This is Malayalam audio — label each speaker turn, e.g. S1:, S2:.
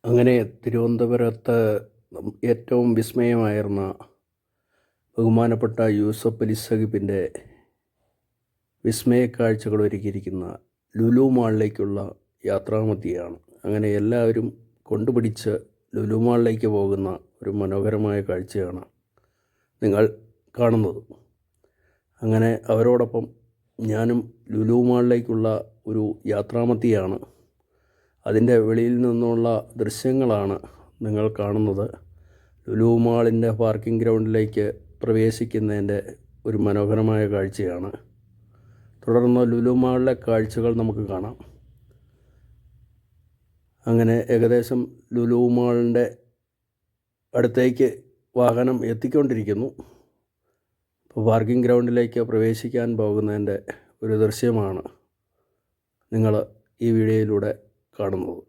S1: അങ്ങനെ തിരുവനന്തപുരത്ത് ഏറ്റവും വിസ്മയമായിരുന്ന ബഹുമാനപ്പെട്ട യൂസഫ് അലി സഖിബിൻ്റെ വിസ്മയക്കാഴ്ചകൾ ഒരുക്കിയിരിക്കുന്ന ലുലു മാളിലേക്കുള്ള യാത്രാമധ്യയാണ്. അങ്ങനെ എല്ലാവരും കൊണ്ടുപിടിച്ച് ലുലു മാളിലേക്ക് പോകുന്ന ഒരു മനോഹരമായ കാഴ്ചയാണ് നിങ്ങൾ കാണുന്നത്. അങ്ങനെ അവരോടൊപ്പം ഞാനും ലുലു മാളിലേക്കുള്ള ഒരു യാത്രാമധ്യയാണ്. അതിൻ്റെ വെളിയിൽ നിന്നുള്ള ദൃശ്യങ്ങളാണ് നിങ്ങൾ കാണുന്നത്. ലുലു മാളിൻ്റെ പാർക്കിംഗ് ഗ്രൗണ്ടിലേക്ക് പ്രവേശിക്കുന്നതിൻ്റെ ഒരു മനോഹരമായ കാഴ്ചയാണ്. തുടർന്ന് ലുലു മാളിലെ കാഴ്ചകൾ നമുക്ക് കാണാം. അങ്ങനെ ഏകദേശം ലുലു മാളിൻ്റെ അടുത്തേക്ക് വാഹനം എത്തിക്കൊണ്ടിരിക്കുന്നു. ഇപ്പോൾ പാർക്കിംഗ് ഗ്രൗണ്ടിലേക്ക് പ്രവേശിക്കാൻ പോകുന്നതിൻ്റെ ഒരു ദൃശ്യമാണ് നിങ്ങൾ ഈ വീഡിയോയിലൂടെ കാണുന്നത്.